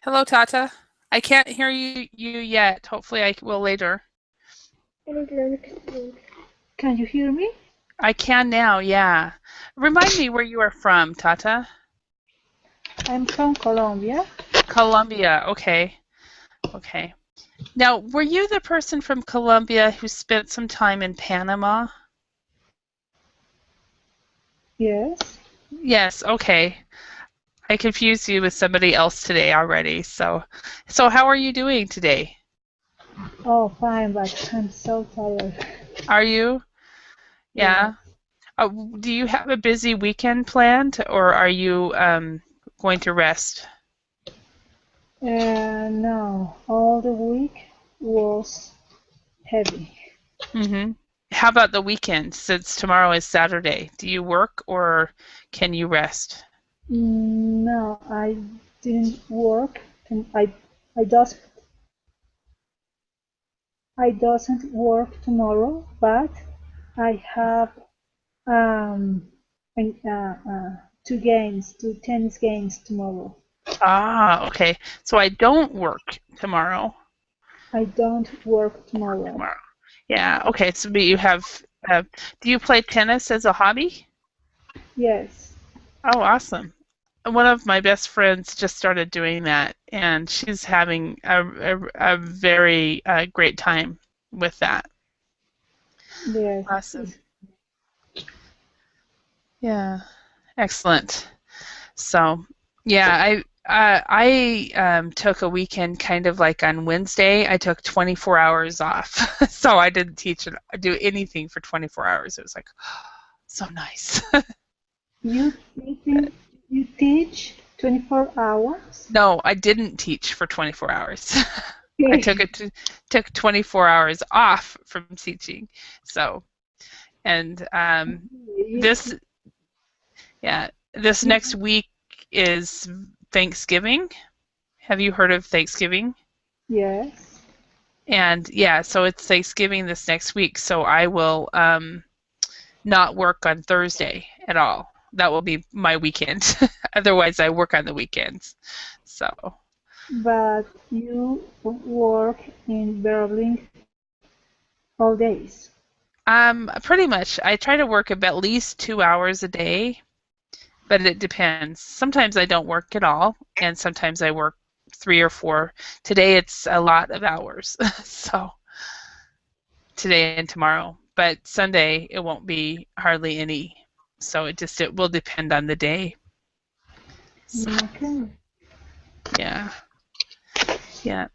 Hello, Tata. I can't hear you yet. Hopefully, I will later. Can you hear me? I can now, yeah. Remind me where you are from, Tata. I'm from Colombia. Colombia. Okay. Okay. Now, were you the person from Colombia who spent some time in Panama? Yes. Yes, okay. I confused you with somebody else today already. So how are you doing today? Oh, fine, but I'm so tired. Are you? Yes. Yeah. Do you have a busy weekend planned, or are you going to rest? No, all the week was heavy. Mm-hmm. How about the weekend, since tomorrow is Saturday? Do you work or can you rest? No, I didn't work, and I doesn't I doesn't work tomorrow, but I have um an- uh, uh, two tennis games tomorrow. Ah, okay. So I don't work tomorrow. I don't work tomorrow. Tomorrow. Yeah, okay. So but you have, do you play tennis as a hobby? Yes. Oh, awesome. One of my best friends just started doing that, and she's having a very great time with that. Yes. Awesome. Yeah, excellent. So, yeah, I took a weekend kind of like on Wednesday. I took 24 hours off, so I didn't teach and do anything for 24 hours. It was like so nice. You teach 24 hours? No, I didn't teach for 24 hours. I took Okay. it to, took 24 hours off from teaching. So, and You, this yeah, this you, next week is Thanksgiving. Have you heard of Thanksgiving? yes. And yeah, so it's Thanksgiving this next week, so I will not work on Thursday at all. That will be my weekend. Otherwise, I work on the weekends. So, But you work in Berlin all days. pretty much, I try to work at least 2 hours a day, but it depends. Sometimes I don't work at all, and sometimes I work 3 or 4. Today it's a lot of hours, so today and tomorrow. But Sunday it won't be hardly any. So it will depend on the day. So Okay. yeah, yeah.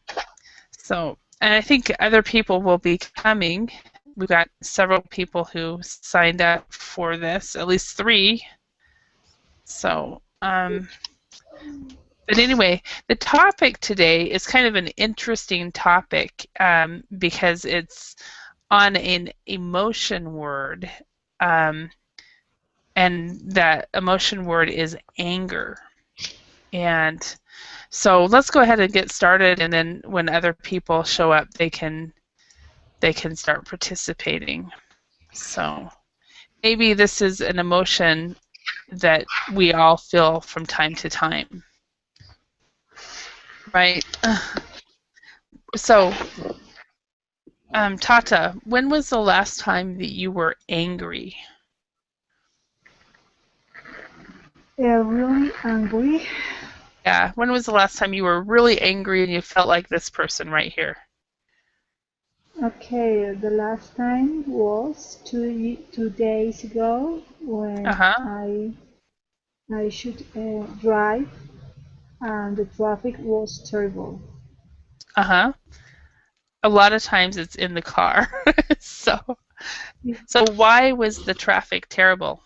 So and I think other people will be coming. We've got several people who signed up for this, at least 3. So but anyway, the topic today is kind of an interesting topic because it's on an emotion word, um, and that emotion word is anger. And so let's go ahead and get started, and then when other people show up, they can start participating. So maybe this is an emotion that we all feel from time to time, right? So, Tata, when was the last time that you were angry? Really angry. Yeah, when was the last time you were really angry and you felt like this person right here? Okay, the last time was 2 days ago Uh when huh. I should drive and the traffic was terrible. Uh huh. A lot of times it's in the car. So why was the traffic terrible?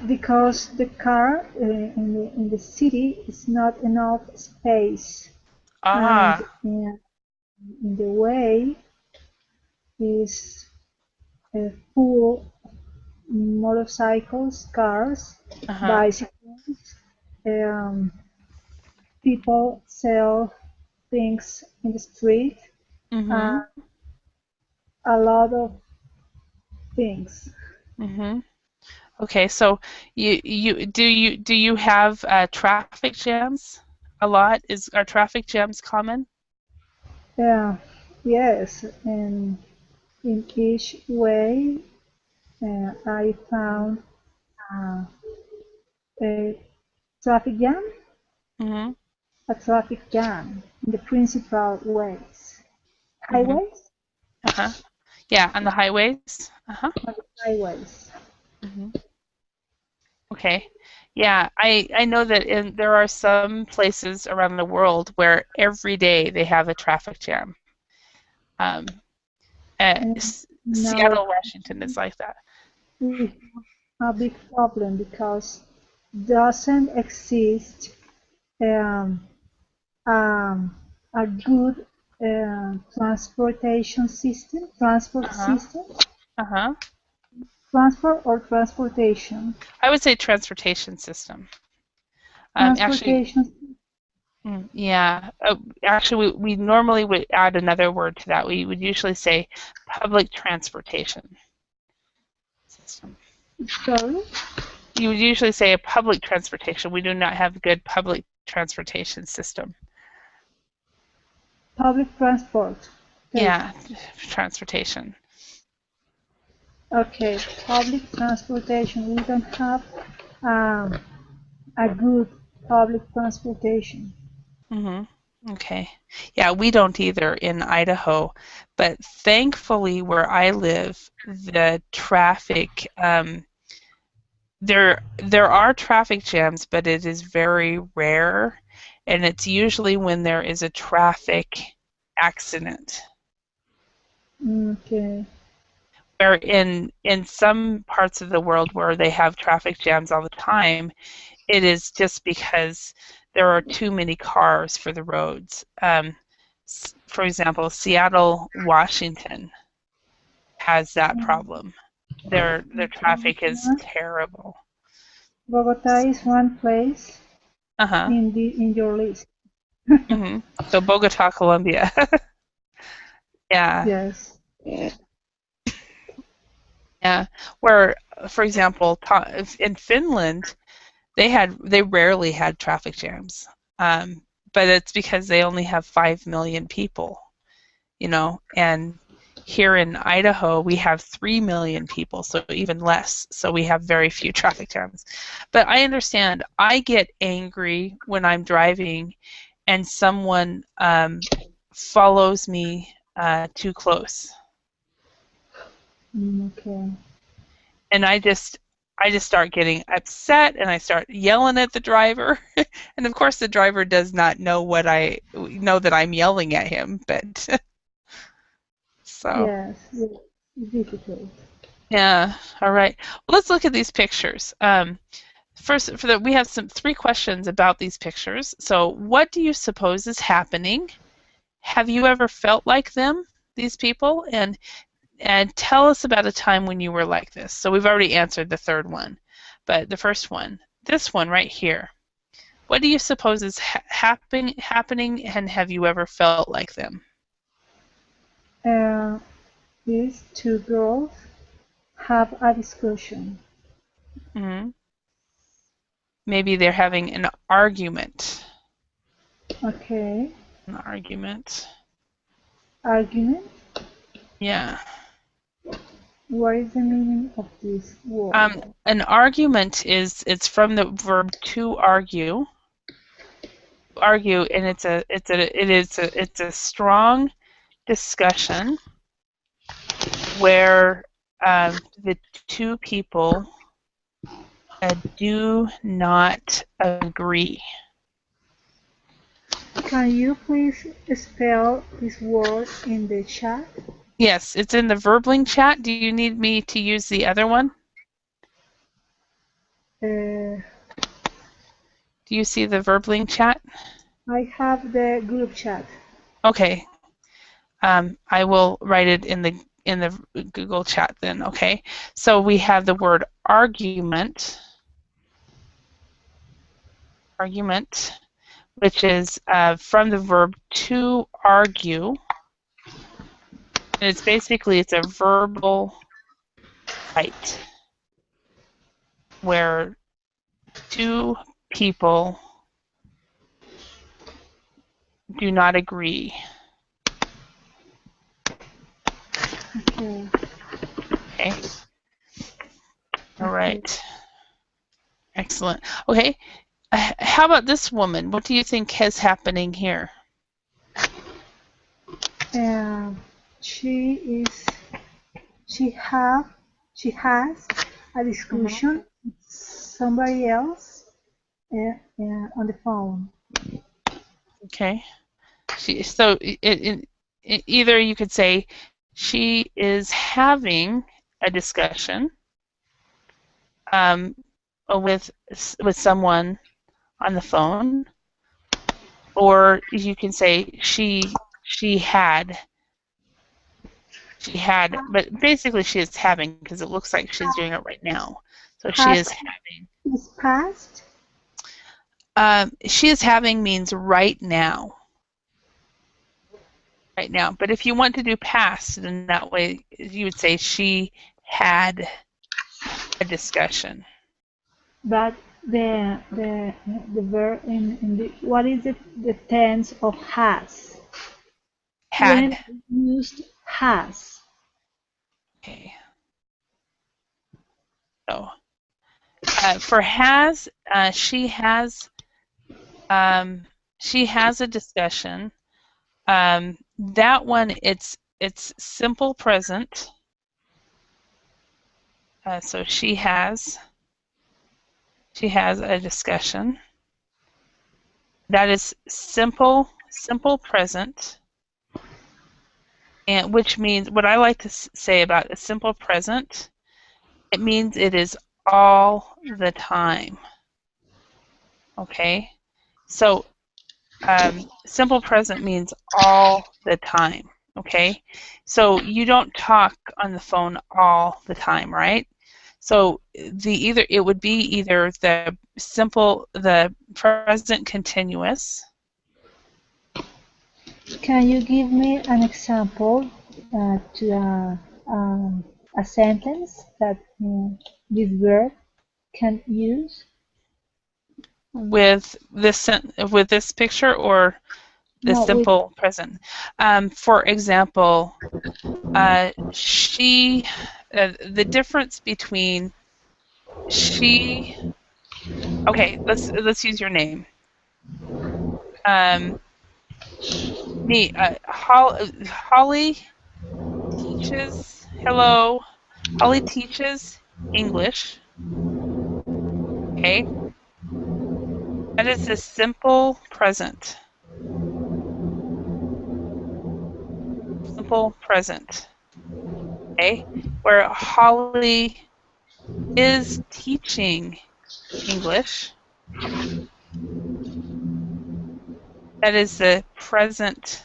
Because the car in the city is not enough space, and Ah. in the way is full motorcycles, cars, Uh huh. bicycles. Um, People sell things in the street. Uh, Mhm. a lot of things. Mhm. Okay, so do you have traffic jams a lot? Are traffic jams common? Yeah, yes, and in each way, I found uh, a traffic jam, Mm-hmm. a traffic jam in the principal ways, Mm-hmm. highways, Uh-huh. Yeah, on the highways. Uh-huh. on the highways. Mm-hmm. Okay. Yeah, I know that there are some places around the world where every day they have a traffic jam. Um, And now Seattle, Washington is like that. we have a big problem because doesn't exist um, um, a good transport Uh-huh. system, Uh-huh. transport or transportation, I would say transportation system. Actually, transportation. yeah. Actually, we normally would add another word to that. We would usually say public transportation system. Sorry, You would usually say a public transportation. We do not have a good public transportation system. public transport. Yeah, transportation. Okay, public transportation. We don't have um, a good public transportation. hmm Okay. Yeah, we don't either in Idaho, but thankfully where I live, the traffic there are traffic jams, but it is very rare, and it's usually when there is a traffic accident. Okay. Where in some parts of the world where they have traffic jams all the time, it is just because there are too many cars for the roads. For example, Seattle, Washington has that problem. Their traffic is terrible. Bogota is one place Uh-huh. in your list. So Bogota, Colombia. Yeah. Yes. Yeah. Where, for example, in Finland, they rarely had traffic jams. But it's because they only have 5 million people, and here in Idaho we have 3 million people, so even less. So we have very few traffic jams. But I understand. I get angry when I'm driving and someone follows me too close, Okay. and I just start getting upset and I start yelling at the driver. And of course the driver does not know that I'm yelling at him, but so Yes. Yes. It's difficult. yeah, all right. Well, let's look at these pictures. First, we have three questions about these pictures. So, what do you suppose is happening? Have you ever felt like them, these people? And tell us about a time when you were like this. So we've already answered the third one, but the first one, this one right here. What do you suppose is happening, and have you ever felt like them? Uh, these two girls have a discussion. hmm Maybe they're having an argument. Okay. An argument. Argument. Yeah. What is the meaning of this word? An argument it's from the verb to argue. Argue, and it's a strong discussion where the two people do not agree. Can you please spell this word in the chat? Yes, it's in the Verbling chat. Do you need me to use the other one? Uh, Do you see the Verbling chat? I have the group chat. Okay. I will write it in the Google chat then. Okay. So we have the word argument, which is from the verb to argue, and it's a verbal fight. where two people do not agree. Okay. Okay. All right. Excellent. Okay. How about this woman? What do you think is happening here? She has a discussion with somebody else on the phone. Okay. So either you could say she is having a discussion with someone on the phone, or you can say she had, but basically she is having, because it looks like she's doing it right now. So she is having. Is past? She is having means right now. Right now. But if you want to do past, then that way you would say she had a discussion. But the verb in the, what is the tense of has? Had. When used has. Okay. So for has, she has a discussion. That one, it's simple present. So she has a discussion. That is simple present, and which means, what I like to say about a simple present, it means it is all the time. Okay, so simple present means all the time. Okay, so you don't talk on the phone all the time, right? So it would be either the present continuous. Can you give me an example to a sentence that this verb can use? With this picture, or the No, simple present. For example, the difference between she. Okay, let's use your name. Holly teaches. Hello, Holly teaches English. Okay, that is the simple present. Simple present. Okay, where Holly is teaching English. That is the present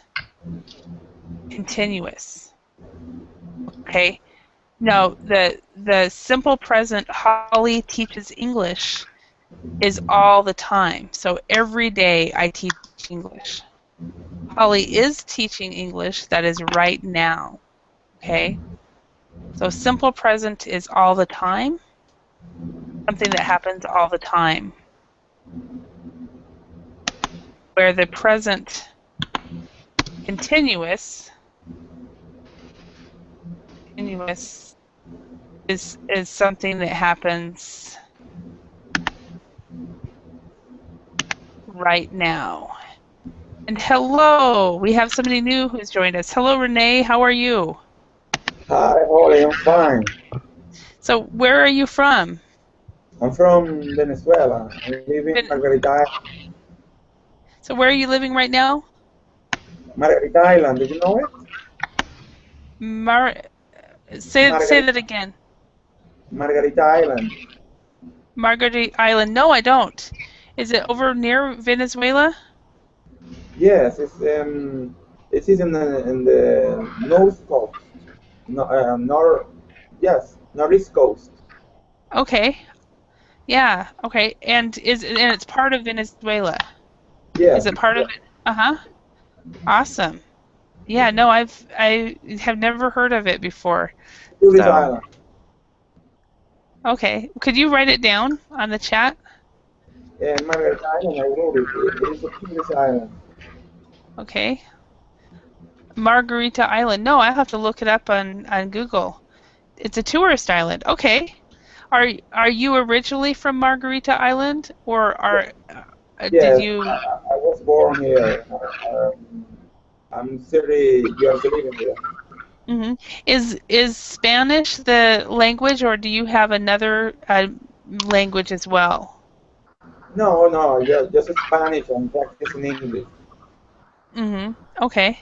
continuous. Okay. No, the simple present, Holly teaches English, is all the time. So every day I teach English. Holly is teaching English, that is right now. Okay. So simple present is all the time. Something that happens all the time. Where the present continuous is something that happens right now. And hello, we have somebody new who's joined us. Hello, Renee. How are you? Hi, Holly. I'm fine. So where are you from? I'm from Venezuela. I live in Margarita Island. So where are you living right now? Margarita Island. Did you know it? Say that again. Margarita Island. Margarita Island. No, I don't. Is it over near Venezuela? Yes, it is in the north coast. Northeast coast. Okay. Yeah. Okay. And it's part of Venezuela. Yes. Is it part of it? Uh-huh. Awesome. Yeah. No, I have never heard of it before. Tourist island. Okay. Could you write it down on the chat? Yeah, Margaret Island, I wrote it. It is a tourist island. Okay. Margarita Island. No, I have to look it up on Google. It's a tourist island. Okay. Are you originally from Margarita Island, or did Yes, you? I was born here. I'm 30 years living here. Mm-hmm. Is Spanish the language, or do you have another language as well? No, just Spanish and practicing English. Mm-hmm. Okay.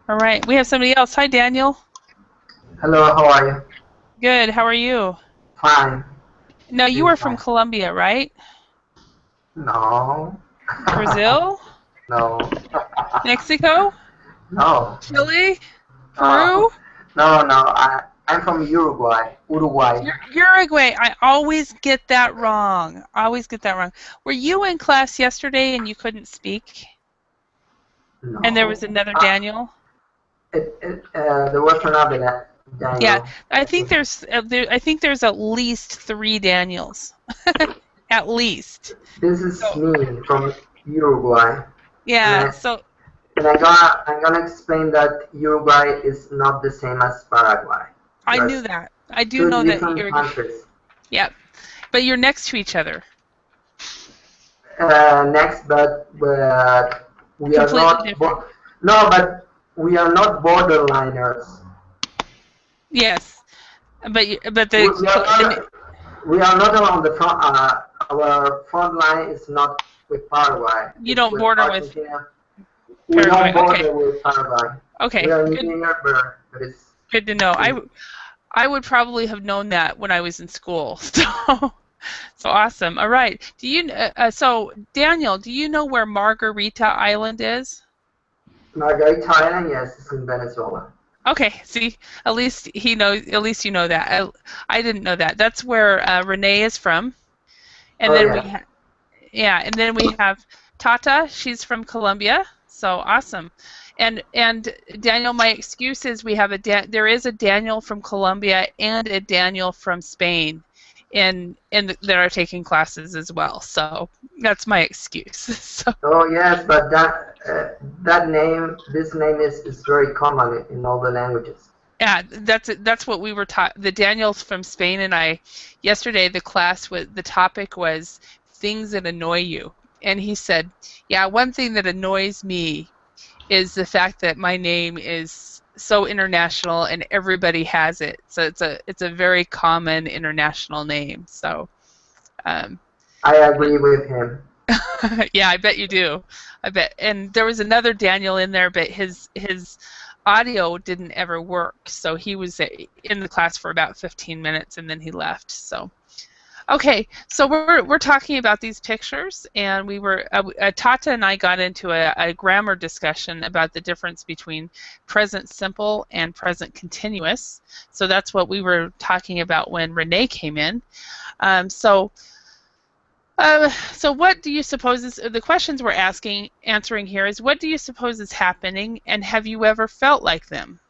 All right. We have somebody else. Hi, Daniel. Hello, how are you? Good. How are you? Fine. No, you are from Colombia, right? No. Brazil? No. Mexico? No. Chile? Peru? No. I'm from Uruguay. Uruguay. I always get that wrong. Were you in class yesterday and you couldn't speak? No. And there was another Daniel? There was another Daniel. Yeah, I think there's at least 3 Daniels. At least. This is me from Uruguay. Yeah, and I'm gonna explain that Uruguay is not the same as Paraguay. I knew that. I do know that you're countries. Yeah, but you're next to each other. Next, but we are not. No, but we are not borderliners. Yes, but we are not on the front. Our front line is not with Paraguay. You don't border with Paraguay. We don't border with Paraguay. Okay. We are near, but it's good to know. I would probably have known that when I was in school. So awesome. All right. Do you so Daniel, do you know where Margarita Island is? Margarita Island, yes, it's in Venezuela. Okay. See, at least he knows. At least you know that. I didn't know that. That's where Renee is from. And and then we have Tata. She's from Colombia. So awesome. And Daniel, my excuse is we have there is a Daniel from Colombia and a Daniel from Spain, that are taking classes as well. So that's my excuse. So. Oh yes, but this name is very common in all the languages. Yeah, that's what we were taught. The Daniels from Spain and I yesterday. The topic was things that annoy you, and he said, "Yeah, one thing that annoys me is the fact that my name is so international and everybody has it. So it's a very common international name." So I agree with him. Yeah, I bet you do. I bet. And there was another Daniel in there, but his audio didn't ever work. So he was in the class for about 15 minutes and then he left. So okay, so we're talking about these pictures, and we were Tata and I got into a grammar discussion about the difference between present simple and present continuous. So that's what we were talking about when Renee came in. So what do you suppose is the questions we're answering here is, what do you suppose is happening, and have you ever felt like them?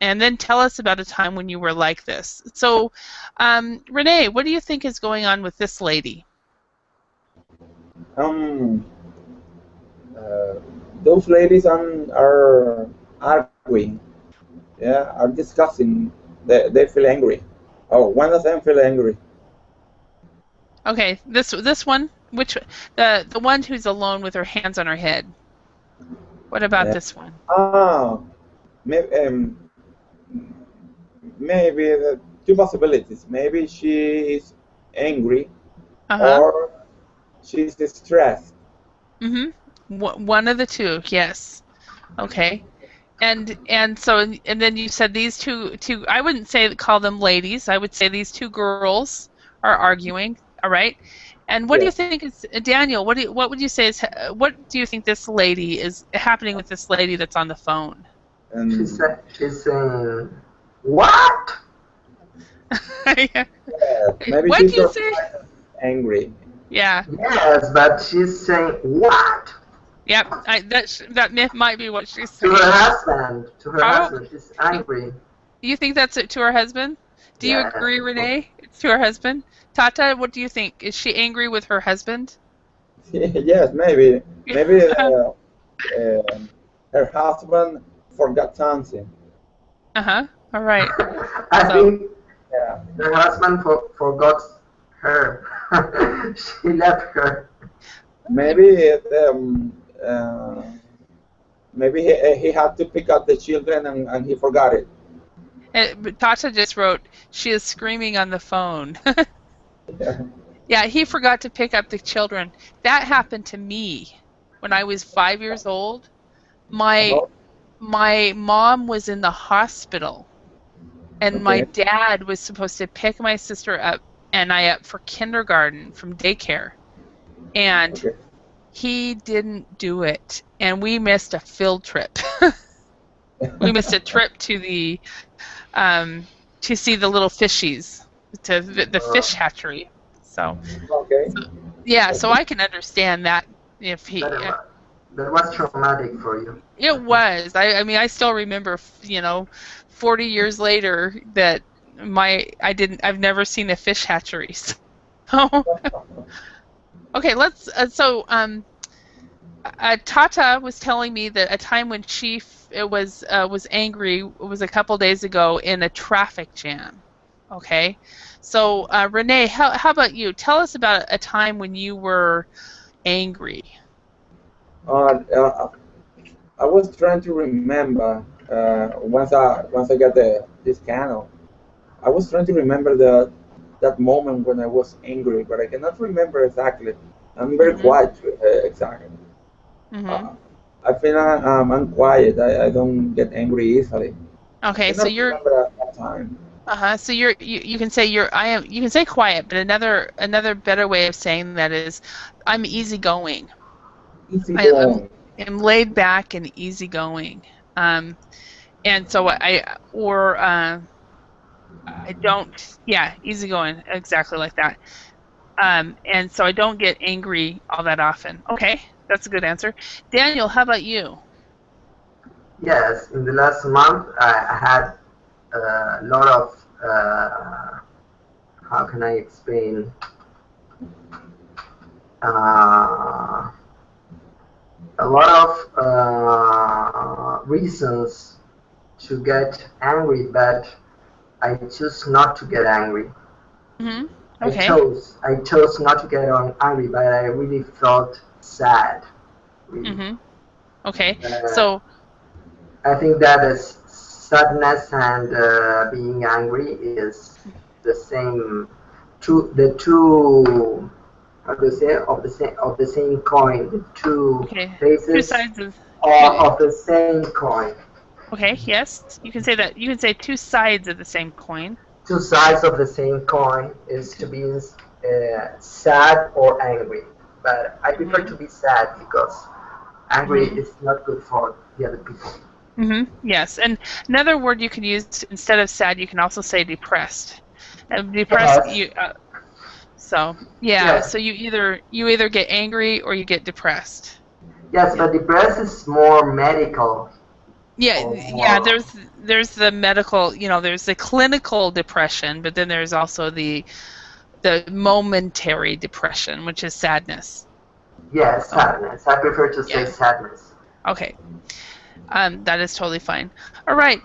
And then tell us about a time when you were like this. So, Renee, what do you think is going on with this lady? Those ladies are arguing. Yeah, are discussing. They feel angry. Oh, one of them feel angry. Okay, this one, the one who's alone with her hands on her head. What about this one? Maybe the 2 possibilities. Maybe she is angry, or she's distressed. One of the 2, yes. Okay. And then you said these two. I wouldn't call them ladies. I would say these 2 girls are arguing. All right. And what do you think is Daniel? What would you say is what do you think this lady is happening with this lady that's on the phone? She's saying, what? Yeah, maybe what she's do you say? Angry. Yeah. Yes, but she's saying, what? Yep. That might be what she's saying. To her husband. She's angry. You think that's it to her husband? Do you agree, Renee? To her husband? Tata, what do you think? Is she angry with her husband? Yes, maybe. Maybe her husband forgot something. Uh-huh. All right. I think her husband forgot her. She left her. Maybe maybe he had to pick up the children and he forgot it. But Tata just wrote, she is screaming on the phone. Yeah. Yeah, he forgot to pick up the children. That happened to me when I was 5 years old. My mom was in the hospital, and my dad was supposed to pick my sister up and I up for kindergarten from daycare. And he didn't do it, and we missed a field trip. We missed a trip to the to see the little fishies, to the fish hatchery. So yeah, so I can understand that if he. That was traumatic for you. It was. I mean, I still remember, 40 years later that I've never seen a fish hatchery. So. Okay, let's. Tata was telling me that a time when she was angry was a couple days ago in a traffic jam. Okay, so Renee, how about you? Tell us about a time when you were angry. I was trying to remember once I got this candle. I was trying to remember that moment when I was angry, but I cannot remember exactly. I'm very quiet exactly. I feel I'm quiet. I don't get angry easily. Okay, so you're. That time. So you can say you can say quiet, but another better way of saying that is I'm easygoing. I'm laid back and easygoing. And so I don't, easygoing, exactly like that. And so I don't get angry all that often. Okay, that's a good answer. Daniel, how about you? Yes, in the last month I had a lot of, how can I explain, a lot of reasons to get angry, but I choose not to get angry. Mm-hmm. Okay. I chose not to get angry, but I really felt sad. Really. Mm-hmm. Okay. So I think that sadness and being angry is the same. The two. How do you say, of the same coin, the two faces two sides of the same coin. Okay, yes, you can say that. You can say two sides of the same coin. Two sides of the same coin is to be sad or angry, but I prefer to be sad because angry is not good for the other people. Yes, and another word you can use instead of sad, you can also say depressed. Depressed, so so you either get angry or you get depressed. Yes, but depressed is more medical. Yeah. There's the medical, there's the clinical depression, but then there's also the momentary depression, which is sadness. Yes, sadness. I prefer to say sadness. Okay, that is totally fine. All right.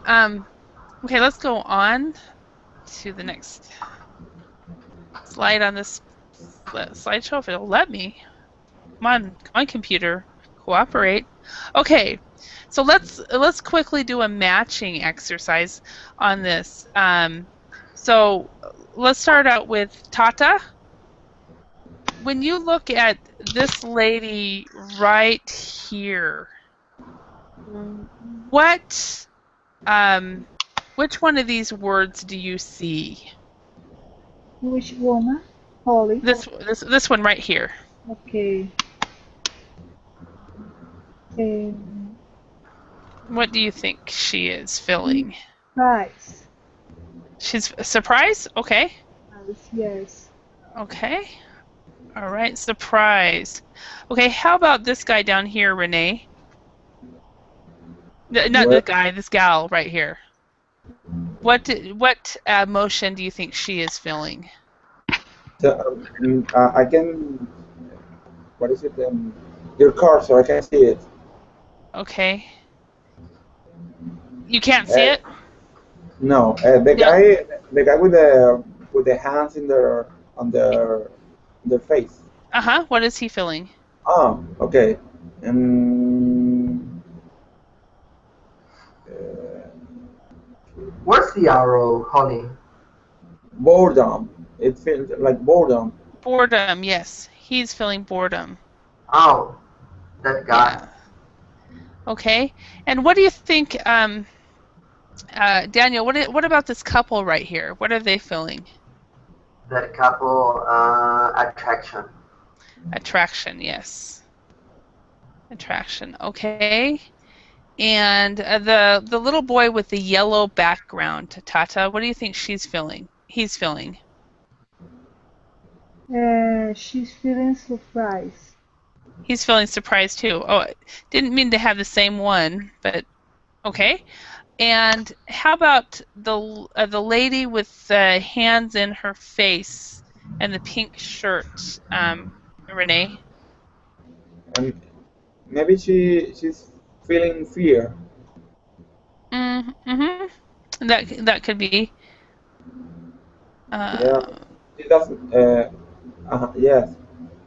Okay, let's go on to the next slide on this slideshow if it'll let me. Come on, computer, cooperate. Okay, so let's quickly do a matching exercise on this. So let's start out with Tata. When you look at this lady right here, which one of these words do you see? Which woman? Holly. This one right here. Okay. What do you think she is feeling? Surprise. She's surprised? Okay. Yes. Okay. All right, surprised. Okay, how about this guy down here, Renee? Not the guy, this gal right here. What emotion do you think she is feeling? So I can. What is it? Your cursor. I can see it. Okay. You can't see it? No. The guy with the hands in on their face. What is he feeling? Oh, okay. What's the arrow, Holly? Boredom. It feels like boredom. Boredom, yes. He's feeling boredom. Oh, that guy. Yeah. Okay. And what do you think, Daniel, what about this couple right here? What are they feeling? That couple, attraction. Attraction, yes. Attraction, okay. And the little boy with the yellow background, Tata, what do you think she's feeling? He's feeling? She's feeling surprised. He's feeling surprised too. Oh, didn't mean to have the same one, but okay. And how about the lady with the hands in her face and the pink shirt, Renee? Maybe she's feeling fear. Mm-hmm. That could be. Yeah. She doesn't. Yes.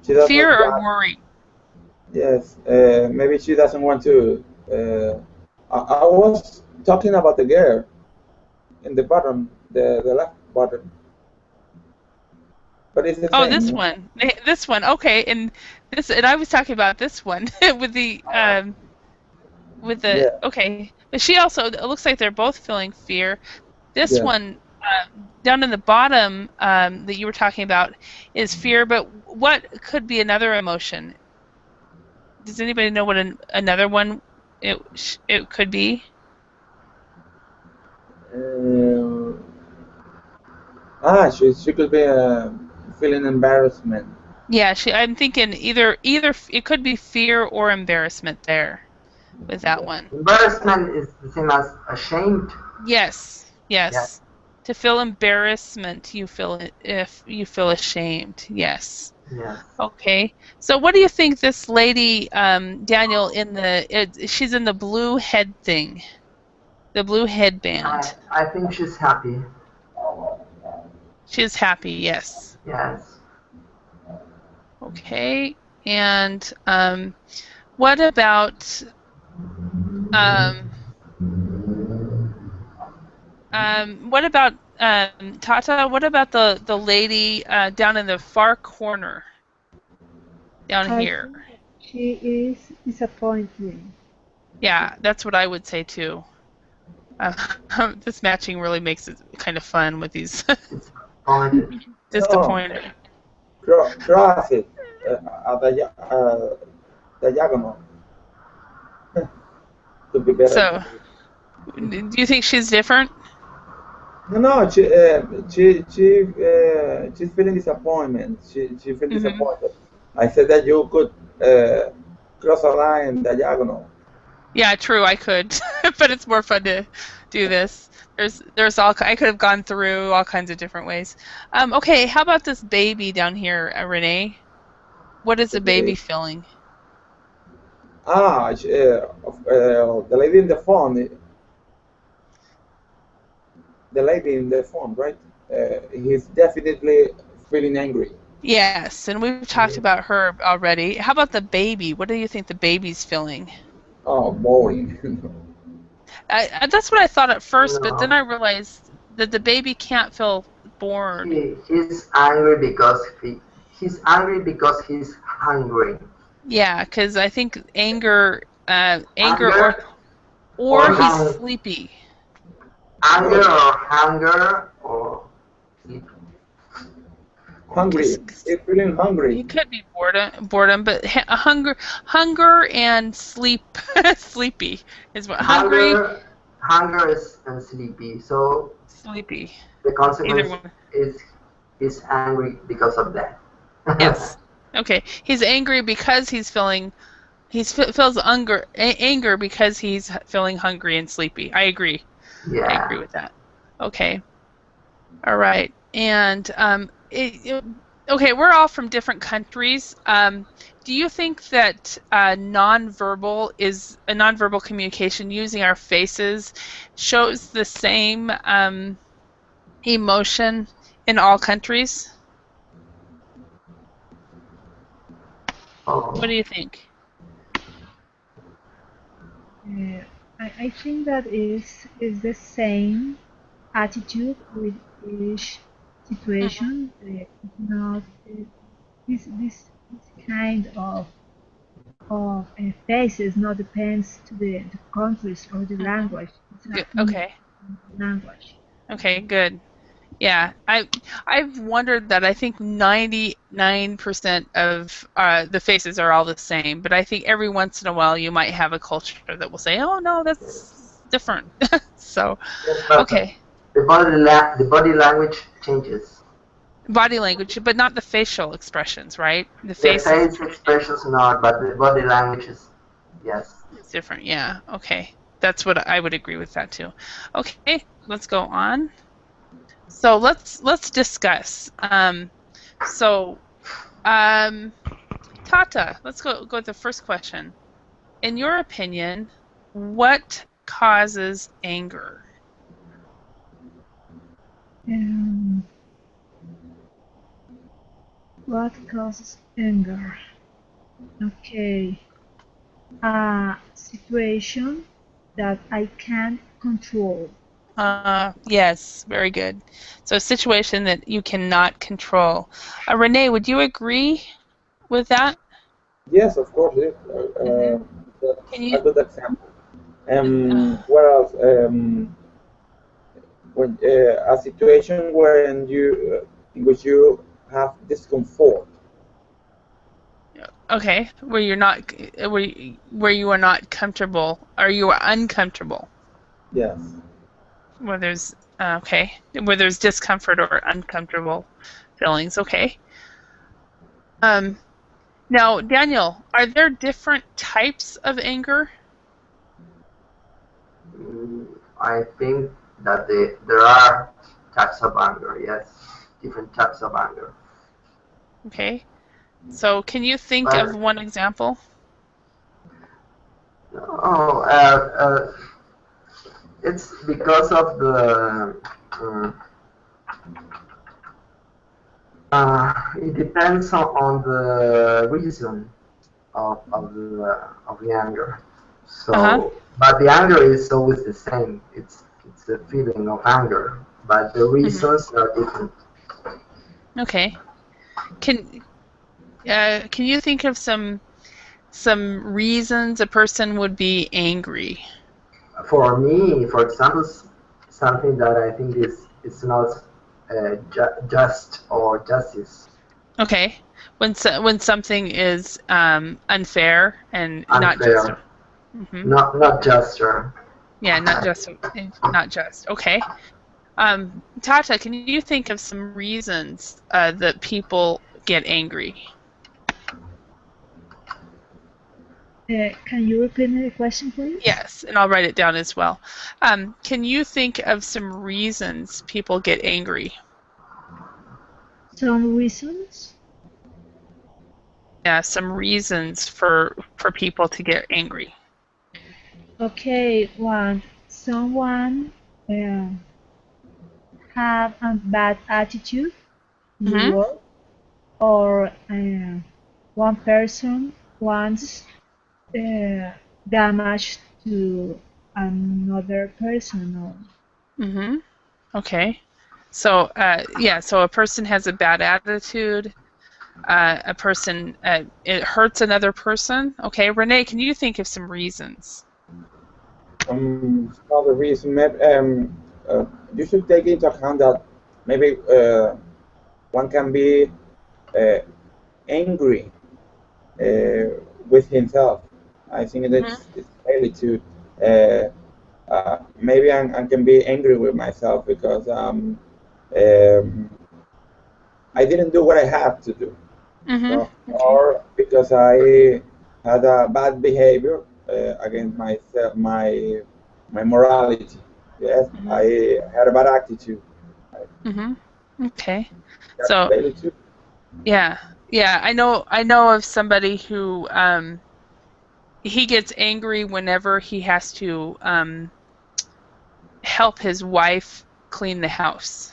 She doesn't. Fear or worry? Yes. Maybe she doesn't want to. I was talking about the girl in the bottom, the left bottom. But it's the same. This one. This one. Okay, and I was talking about this one with the Yeah. okay. But she also, it looks like they're both feeling fear. This Yeah. one down in the bottom that you were talking about is fear, but what could be another emotion? Does anybody know what another one it could be? She could be feeling embarrassment. Yeah, I'm thinking either it could be fear or embarrassment there with that one. Embarrassment is the same as ashamed. Yes. To feel embarrassment, you feel it if you feel ashamed. Yes. Yes. Okay. So what do you think this lady, Daniel, she's in the blue head thing, the blue headband? I think she's happy. She's happy. Yes. Yes. Okay. And what about Tata? What about the lady down in the far corner? Down here. She is disappointed. Yeah, that's what I would say too. This matching really makes it kind of fun with these. Disappointed. Cross it. Diagonal. To be better. So, do you think she's different? No, she's feeling disappointment. She feels disappointed. I said that you could cross a line diagonal. Yeah, true. I could, but it's more fun to do this. There's all I could have gone through all kinds of different ways. Okay, how about this baby down here, Renee? What is the baby feeling? The lady in the phone. The lady in the phone, right? He's definitely feeling angry. Yes, and we've talked about her already. How about the baby? What do you think the baby's feeling? Oh, boring. That's what I thought at first, but then I realized that the baby can't feel bored. He's angry because he's hungry. Yeah, because I think anger or he's sleepy. Anger or hunger or sleepy. Hungry. He's feeling hungry. It could be boredom, but hunger and sleepy is what Hunger and sleepy. So sleepy. The consequence is he's angry because of that. Yes. Okay. He's angry because he feels anger because he's feeling hungry and sleepy. I agree. Yeah. I agree with that. Okay. All right. And okay, we're all from different countries. Do you think that nonverbal communication using our faces shows the same emotion in all countries? What do you think? I think that is the same attitude with each situation. Not this kind of faces not depends to the countries or the language. It's not Okay. language. Okay, good. Yeah, I've wondered that. I think 99% of the faces are all the same, but I think every once in a while you might have a culture that will say, "Oh no, that's different." So, okay. The body language changes. Body language, but not the facial expressions, right? The face expressions not, but the body language is, yes. It's different, yeah. Okay, that's what I would agree with that too. Okay, let's go on. So let's discuss. Tata, let's go with the first question. In your opinion, what causes anger? What causes anger? Okay. A situation that I can't control. Yes, very good. So a situation that you cannot control. Renee, would you agree with that? Yes, of course. Yes. That's a good example. What else? When a situation wherein in which you have discomfort. Okay, where you are not comfortable, or you are uncomfortable. Yes. Where there's where there's discomfort or uncomfortable feelings. Okay. Now, Daniel, are there different types of anger? I think that there are types of anger. Yes, different types of anger. Okay. So, can you think of one example? It's because of the. It depends on the reason of the anger. So, but the anger is always the same. It's a feeling of anger, but the reasons are different. Okay. Can you think of some reasons a person would be angry? For me, for example, something that I think is not just or justice. Okay. When something is unfair and not just. Not just. Yeah, not just. Okay. Tata, can you think of some reasons that people get angry? Can you repeat the question, please? Yes, and I'll write it down as well. Can you think of some reasons people get angry? Some reasons? Yeah, some reasons for people to get angry. Okay, someone have a bad attitude in work, or one person wants damage to another person. Okay. So so a person has a bad attitude. A person it hurts another person. Okay, Renee, can you think of some reasons? Another reason, you should take into account that maybe one can be angry with himself. I think it's fairly to maybe I can be angry with myself because I didn't do what I had to do, or because I had a bad behavior against myself, my morality. Yes, Mm-hmm. I had a bad attitude. Mm-hmm. Okay. That's So daily too. yeah, yeah. I know of somebody who he gets angry whenever he has to help his wife clean the house.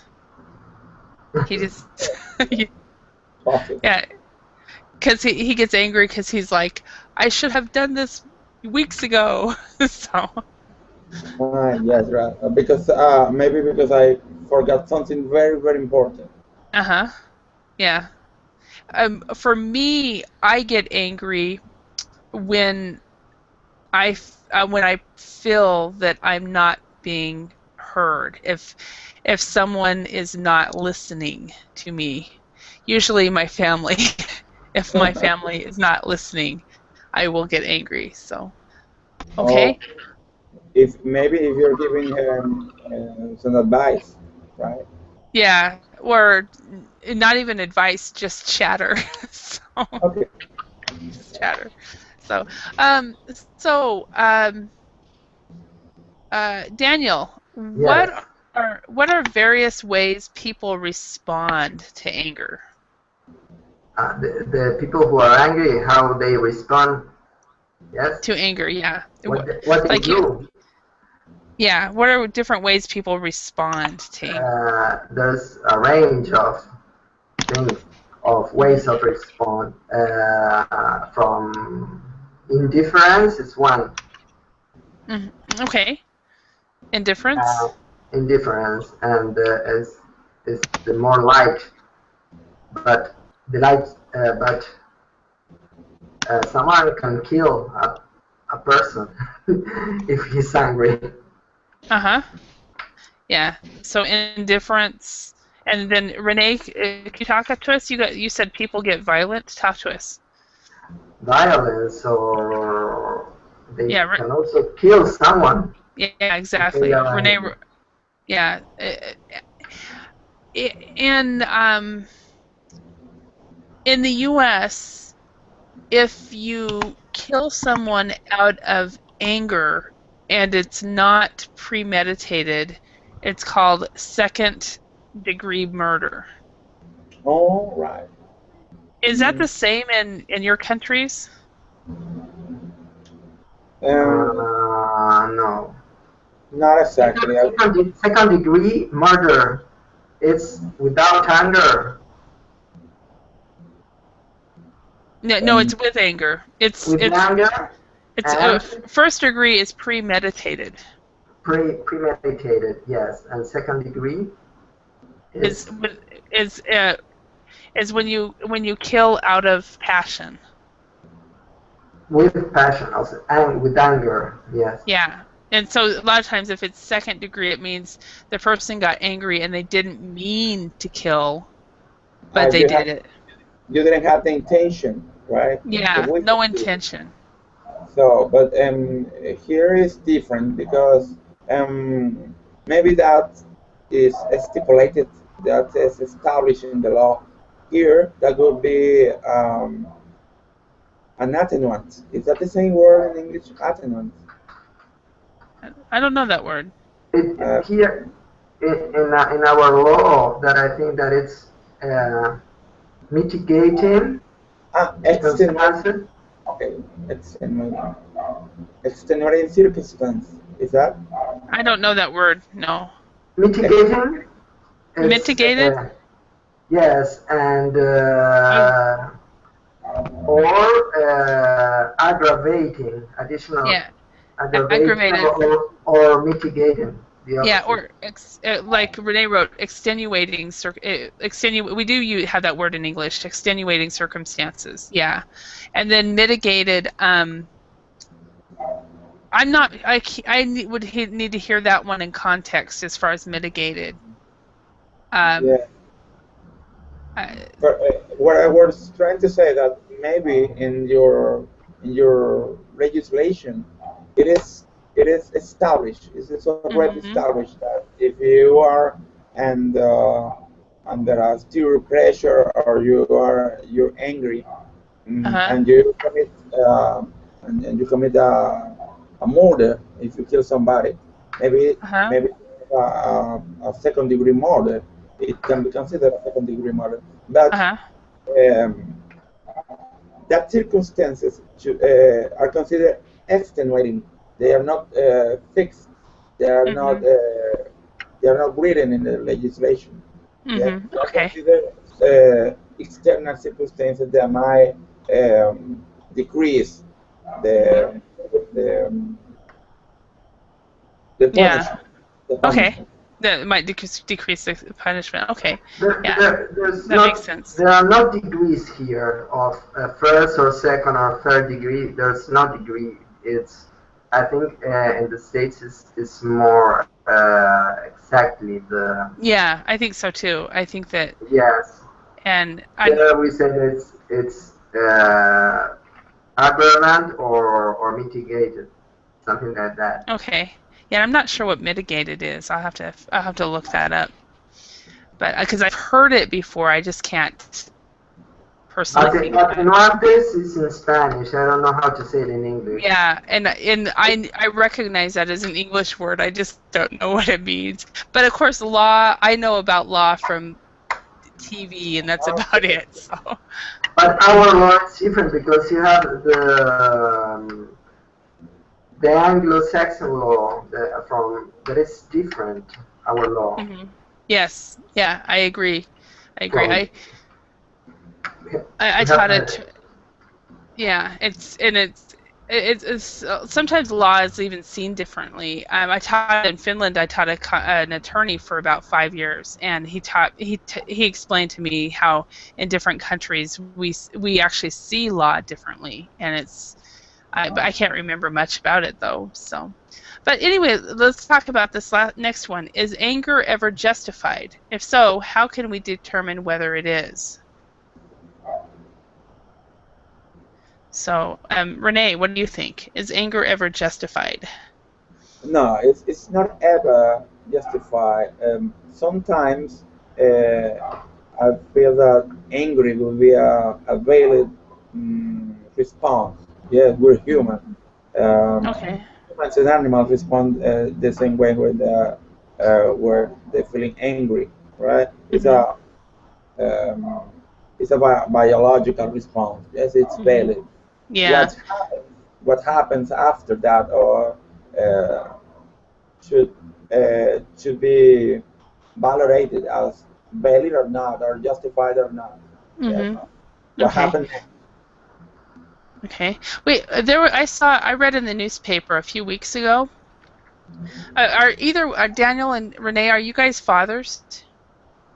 He just Awesome. yeah, because he gets angry because he's like, I should have done this weeks ago. So Yes, right. Because maybe because I forgot something very, very important. uh-huh. Yeah. For me, I get angry when when I feel that I'm not being heard. If someone is not listening to me, usually my family. If my family is not listening, I will get angry. So Or okay. if you're giving some advice, right? Yeah, or not even advice, just chatter. So Okay. just chatter. So um so um Daniel, Yes. what are various ways people respond to anger? The people who are angry, how they respond. Yes. To anger, yeah. What they Like you, do. yeah. What are different ways people respond to anger? There's a range of things, of ways of respond. From indifference is one. Mhm. Okay. Uh, Indifference. Indifference and is the more light, but the light, but someone can kill a person if he's angry. Uh-huh. Yeah. So indifference. And then Renee, can you talk to us? You said people get violent. Talk to us. Violence, or they Yeah. can also kill someone Yeah. if they Exactly. are Renee. angry. Yeah. In in the U.S., if you kill someone out of anger and it's not premeditated, it's called second degree murder. All right. Is that the same in your countries? No. Not exactly. Second degree murder. It's without anger. No, no, it's with anger. With anger It's and first degree is premeditated. premeditated, yes. And second degree Is is is uh, is when you kill out of passion. with passion also, and with anger, yes. Yeah. And so a lot of times if it's second degree, it means the person got angry and they didn't mean to kill, but they did it. You didn't have the intention, right? The Yeah, wish no to. intention. So, but here is different because maybe that is stipulated, that is established in the law. Here, that would be an attenuant. Is that the same word in English? Attenuant. I don't know that word. Uh, Here in our law, that I think that it's mitigating extenuating. circumstances. Okay, extenuating circumstance. Is that? I don't know that word. No. Mitigating is Mitigated? yes, and Oh, or aggravating, additional yeah. aggravating, Aggravated. or mitigating, the Yeah, opposite. or like Renee wrote, extenuating. We do have that word in English, extenuating circumstances. Yeah, and then mitigated. I'm not. Would need to hear that one in context as far as mitigated. Um, Yeah. I, What I was trying to say that maybe in your legislation, it is established. It is already mhm. established that if you are and under a severe pressure or you're angry Uh-huh. and you commit and you commit a murder if you kill somebody, maybe Uh-huh. maybe a second-degree murder. It can be considered a second-degree murder, but Uh-huh. that circumstances are considered extenuating. They are not fixed. They are not. They are not written in the legislation. Yeah, they are Okay. considered external circumstances that might decrease the the, the Yeah. punishment. The Okay. punishment. That might decrease the punishment. Okay. Yeah. There's That makes not, sense. there are no degrees here of first or second or third degree. There's no degree. It's, I think in the States is more exactly the. Yeah, I think so too. I think that, Yes. and There we say that it's aggravant or mitigated, something like that. okay. Yeah, I'm not sure what mitigated is. I'll have to look that up. But because I've heard it before, I just can't personally think of it. Atenuantes is in Spanish. I don't know how to say it in English. Yeah, and I recognize that as an English word. I just don't know what it means. But of course, law, I know about law from TV, and that's about it. So. But our law is different because you have the Anglo-Saxon law that is different. Our law. Yes. Yeah, I agree. I agree. From, I taught it. Yeah, it's sometimes law is even seen differently. I taught in Finland. I taught an attorney for about 5 years, and he explained to me how in different countries we actually see law differently, and I can't remember much about it though. So, but anyway, let's talk about this next one. Is anger ever justified? If so, how can we determine whether it is? So, Renee, what do you think? Is anger ever justified? No, it's not ever justified. Sometimes I feel that angry will be a valid response. Yeah, we're human. Okay. Humans and animals respond the same way when where they're feeling angry, right? It's a biological response. Yes, it's valid. Yeah. What happens after that, or should be validated as valid or not, or justified or not. What happened next? Okay. Wait, I read in the newspaper a few weeks ago. Are either Daniel and Renee, are you guys fathers? Do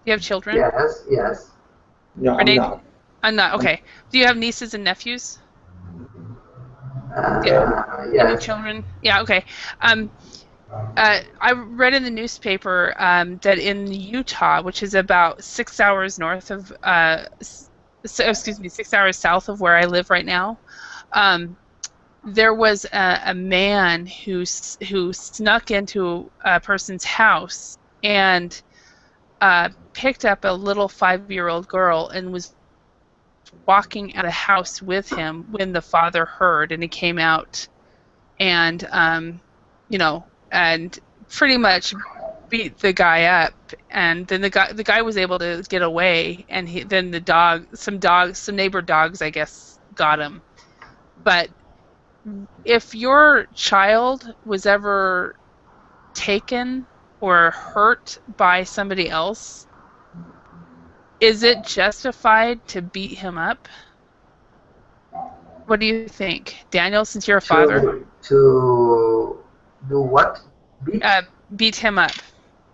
you have children? Yes, yes. No, Renee, I'm not. I'm not. Okay. Do you have nieces and nephews? Yes. Any children? Yeah. Okay. I read in the newspaper that in Utah, which is about 6 hours north of, 6 hours south of where I live right now, there was a man who snuck into a person's house and picked up a little 5-year-old girl and was walking out of the house with him when the father heard, and he came out and and pretty much beat the guy up, and then the guy was able to get away, and then some neighbor dogs, I guess, got him. But if your child was ever taken or hurt by somebody else, is it justified to beat him up? What do you think, Daniel, since you're a father? To do what? Beat him up.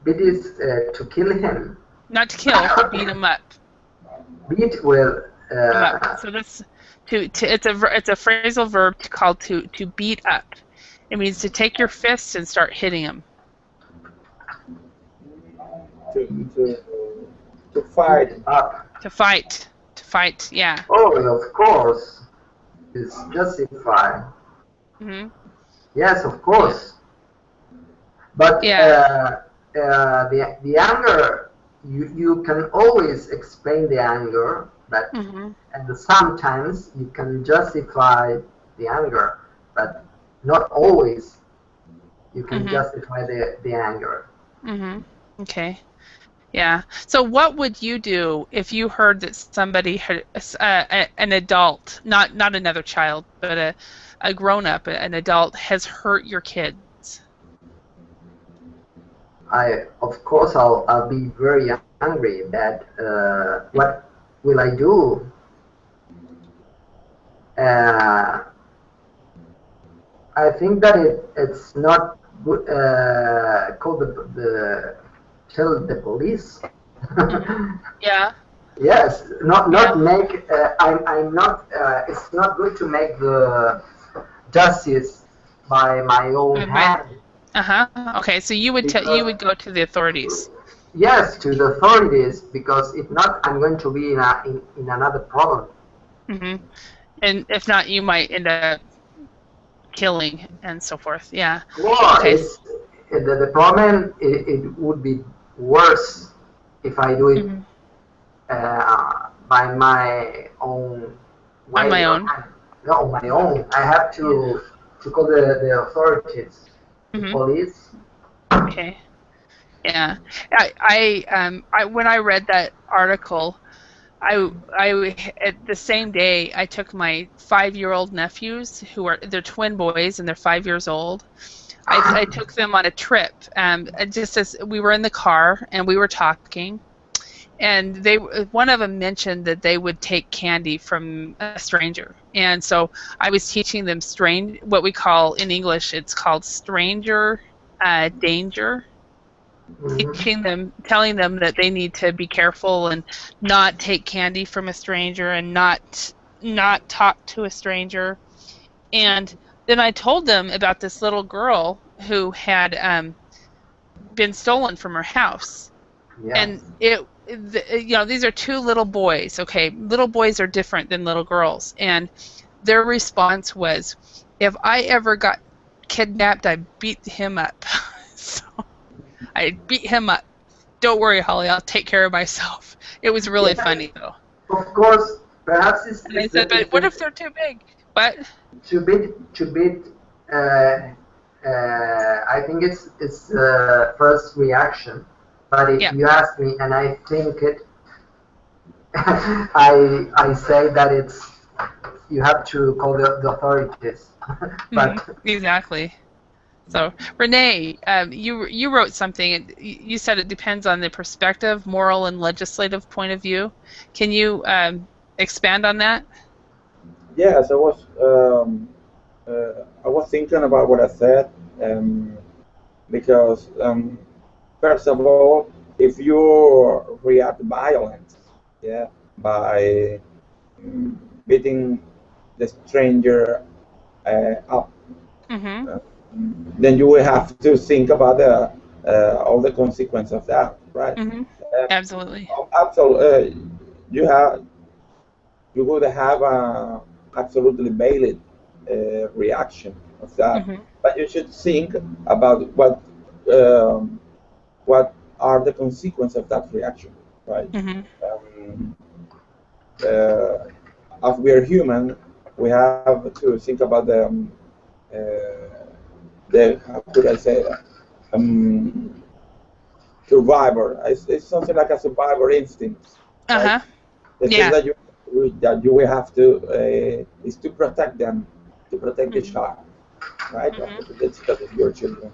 Beat is to kill him. Not to kill, beat him up. Beat will. So that's it's a phrasal verb called to beat up. It means to take your fist and start hitting him. To fight up. To fight, yeah. Oh, of course. It's justified. Yes, of course. But yeah. The anger, you can always explain the anger, but and sometimes you can justify the anger, but not always. you can justify the anger. Okay. Yeah. So what would you do if you heard that somebody had an adult, not another child, but a grown up, an adult has hurt your kids? Of course, I'll be very angry. That what will I do? I think that it's not good. Call tell the police. Yeah. Yes, not make. I'm not. It's not good to make the justice by my own hand. Okay, so you would you would go to the authorities. Yes, to the authorities, because if not, I'm going to be in another problem. And if not, you might end up killing and so forth. Yeah. Well, okay. The problem. It would be worse if I do it by my own way. On my own. No, on my own. I have to call the authorities, the police. Okay. Yeah. I when I read that article, I at the same day I took my 5-year-old nephews, they're twin boys and they're 5 years old. I took them on a trip. Just as we were in the car and we were talking, and one of them mentioned that they would take candy from a stranger, and so I was teaching them what we call in English, it's called stranger danger. Teaching them, telling them that they need to be careful and not take candy from a stranger and not talk to a stranger. And then I told them about this little girl who had been stolen from her house. Yes. And these are two little boys. Okay, little boys are different than little girls. And their response was, if I ever got kidnapped, I beat him up. So I beat him up. Don't worry, Holly, I'll take care of myself. It was really funny, though. Of course, perhaps it's... And I said, but what if they're too big? What? To beat, I think it's first reaction. But if you ask me, and I think it, I say that it's, you have to call the authorities. But exactly. So, Renee, you wrote something. You said it depends on the perspective, moral, and legislative point of view. Can you expand on that? Yes, I was thinking about what I said, because first of all, if you react violent, by beating the stranger up. Then you will have to think about all the consequences of that, right? Absolutely. Absolutely. You would have a absolutely valid reaction of that, but you should think about what are the consequences of that reaction, right? As we are human, we have to think about the how could I say that? Survivor. It's something like a survivor instinct. Right? The thing that you will have to is to protect them, to protect the child, right? That's your children.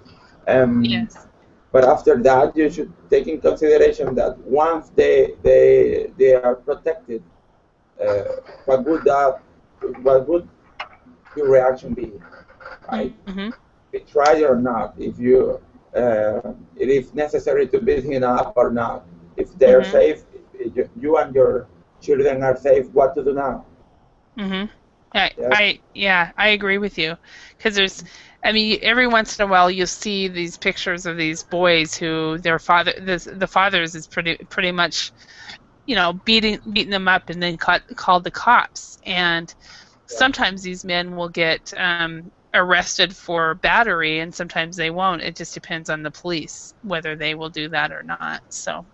Yes. But after that, you should take in consideration that once they are protected, what would your reaction be, right? If you try it or not, if you it is necessary to beat him up or not. If they are safe, if you and your children are safe, what to do now? I agree with you, because every once in a while you'll see these pictures of these boys who the fathers is pretty much, beating them up and then called the cops, and sometimes these men will get arrested for battery, and sometimes they won't. It just depends on the police whether they will do that or not. So,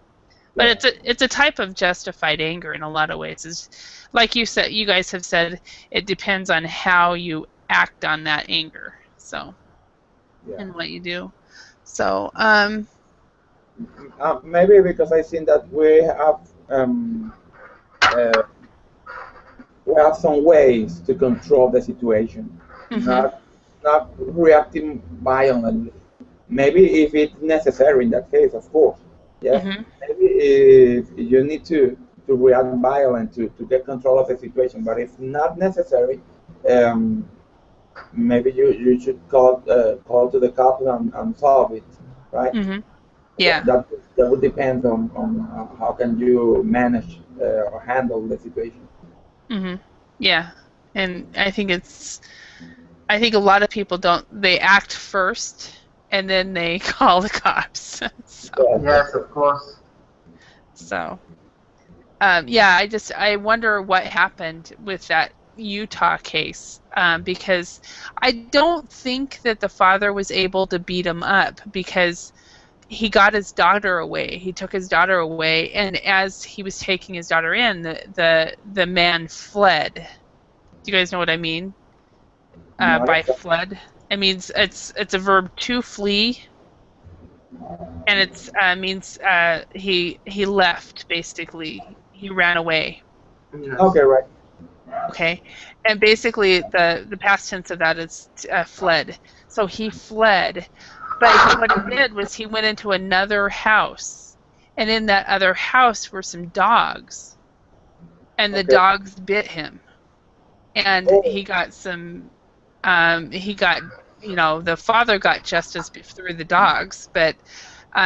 but it's a type of justified anger in a lot of ways. It's, like you said, you guys have said, it depends on how you act on that anger. So. in what you do. So, maybe because I think that uh, we have some ways to control the situation, not reacting violently. Maybe if it's necessary in that case, of course. Yeah. Maybe if you need to react violent to get control of the situation, but if not necessary, maybe you should call to the cops and solve it, right? Yeah. That would depend on how can you manage or handle the situation. Yeah, and I think a lot of people they act first and then they call the cops. Yes, of course. So, yeah, I wonder what happened with that Utah case, because I don't think that the father was able to beat him up because he got his daughter away. He took his daughter away, and as he was taking his daughter in, the man fled. Do you guys know what I mean? By fled, it means it's a verb to flee, and it's means he left, basically. He ran away. Okay, right. Okay, and basically the past tense of that is fled. So he fled, but what he did was he went into another house, and in that other house were some dogs, and the dogs bit him, and he got some. The father got justice through the dogs, but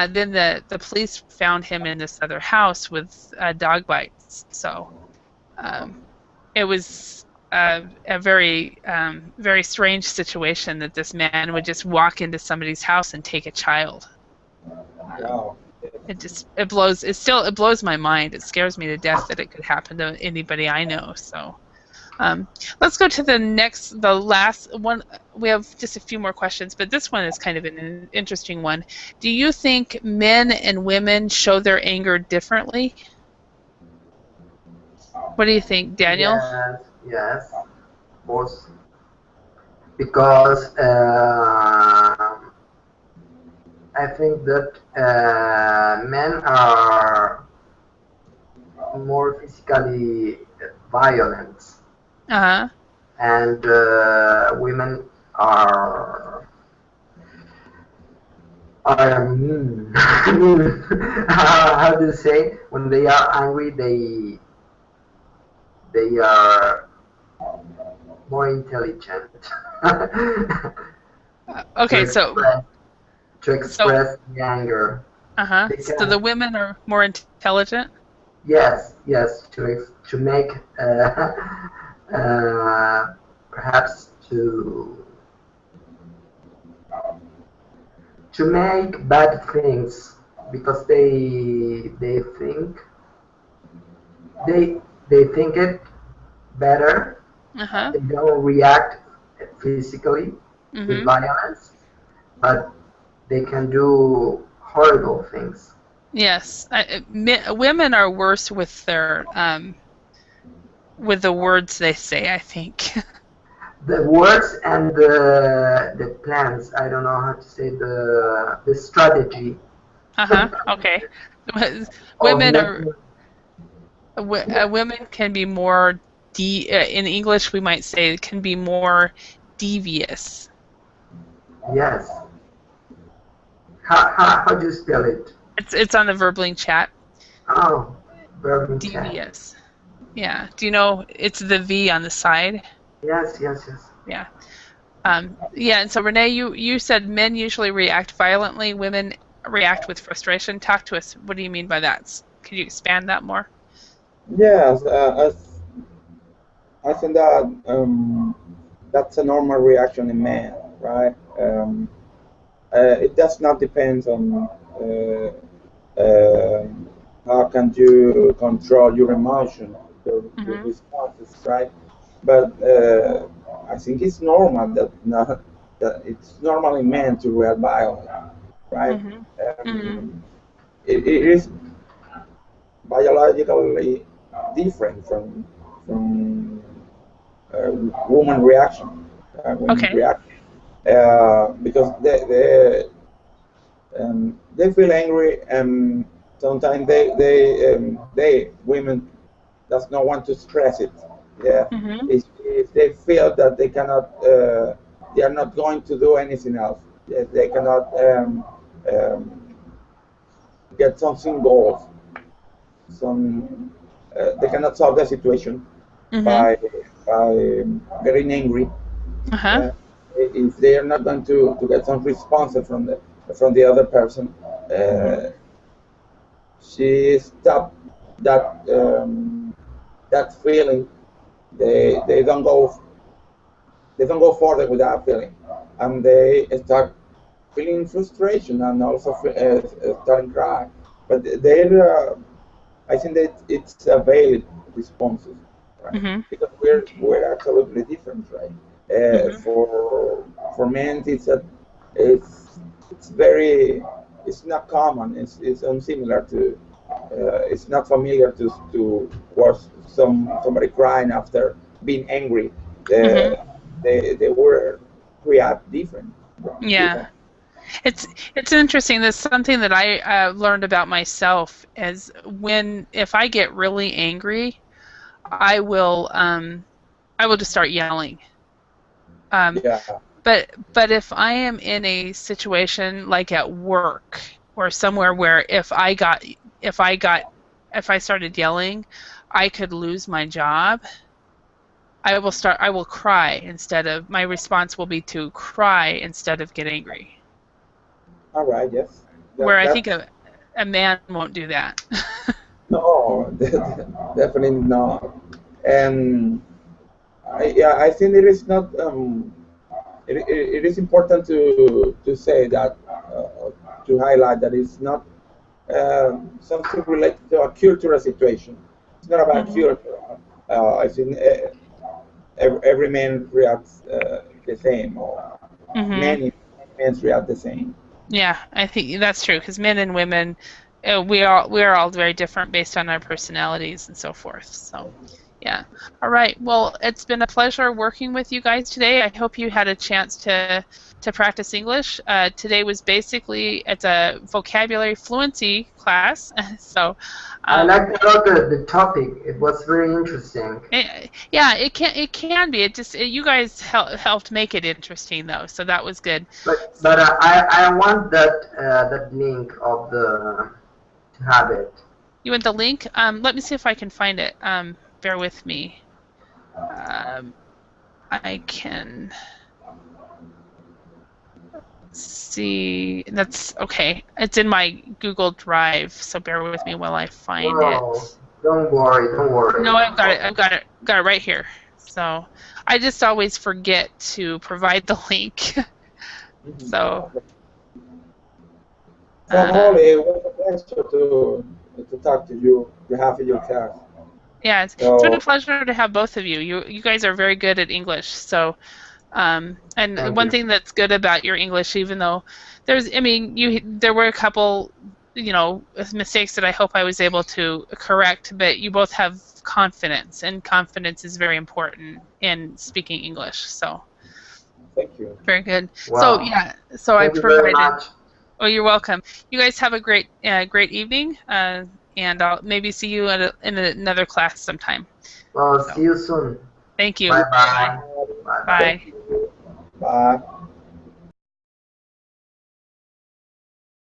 then the police found him in this other house with dog bites. So it was a very, very strange situation that this man would just walk into somebody's house and take a child. Wow. It blows my mind. It scares me to death that it could happen to anybody I know. So. Let's go to the last one. We have just a few more questions, but this one is kind of an interesting one. Do you think men and women show their anger differently? What do you think, Daniel? Yes, of course. Because I think that men are more physically violent. And women are mean. How do you say? When they are angry, they are more intelligent. Okay, to express the anger. So the women are more intelligent? Yes, to make perhaps to make bad things because they think it better. They don't react physically with violence, but they can do horrible things. Yes, women are worse with their with the words they say, I think. The words and the plans. I don't know how to say the strategy. Okay. Women can be more in English we might say can be more devious. Yes. How do you spell it? It's on the Verbling chat. Oh, Verbling chat. Devious. Yeah. Do you know it's the V on the side? Yes. Yeah. Yeah, and so Renee, you said men usually react violently, women react with frustration. Talk to us. What do you mean by that? Can you expand that more? Yes, I think that that's a normal reaction in men, right? It does not depend on how can you control your emotion, your responses, right? But I think it's normal that it's normally meant to react violently, right? It is biologically different from woman reaction. Okay. because they feel angry, and sometimes they women does not want to express it. Yeah, Mm-hmm. if they feel that they cannot, they are not going to do anything else. They cannot get something goals. They cannot solve the situation Mm-hmm. by getting angry. Uh-huh. If they are not going to get some response from the other person, Mm-hmm. she stop that that feeling. They don't go further with that feeling, and they start feeling frustration and also starting cry. But I think that it's a valid responses, right? Mm-hmm. Because Okay. we're absolutely different, right? Mm-hmm. For men, it's very it's not common. It's unsimilar to it's not familiar to watch somebody crying after being angry. Mm-hmm. They were react different. Yeah. different. It's interesting. That's something that I learned about myself is if I get really angry, I will just start yelling. Um, Yeah, but if I am in a situation like at work or somewhere where if I started yelling, I could lose my job. I will cry instead of my response will be to cry instead of get angry. all right, yes. Where I think That's a man won't do that. no, definitely not. And yeah, I think it is not. It is important to say that to highlight that it's not something related to a cultural situation. It's not about Hmm. culture. I think every man reacts the same, or Hmm. many men react the same. Yeah, I think that's true because men and women, we are all very different based on our personalities and so forth. So, yeah. All right. Well, it's been a pleasure working with you guys today. I hope you had a chance to practice English. Today was basically it's a vocabulary fluency class. So, I um, liked a lot the topic. It was very interesting. yeah, it can be. You guys helped make it interesting though, so that was good. But I want that link of the to have it. You want the link? Let me see if I can find it. Bear with me. Um, I can see. That's okay. It's in my Google Drive, so bear with me while I find it. No, don't worry, don't No, worry. I've got it. Got it right here. So I just always forget to provide the link. So, So uh, Holly, it was a pleasure to talk to you. You have in your class. yeah, it's been a So pleasure to have both of you. You guys are very good at English. So, and Thank one you. thing that's good about your English, even though there were a couple, mistakes that I hope I was able to correct, but you both have confidence, and confidence is very important in speaking English. So, thank you. very good. So, Well, yeah, so I thank you very provided. much. Oh, you're welcome. You guys have a great evening, and I'll maybe see you in another class sometime. Well, So, see you soon. thank you. Bye Bye. bye. Bye bye. Bye. Thank you. Bye.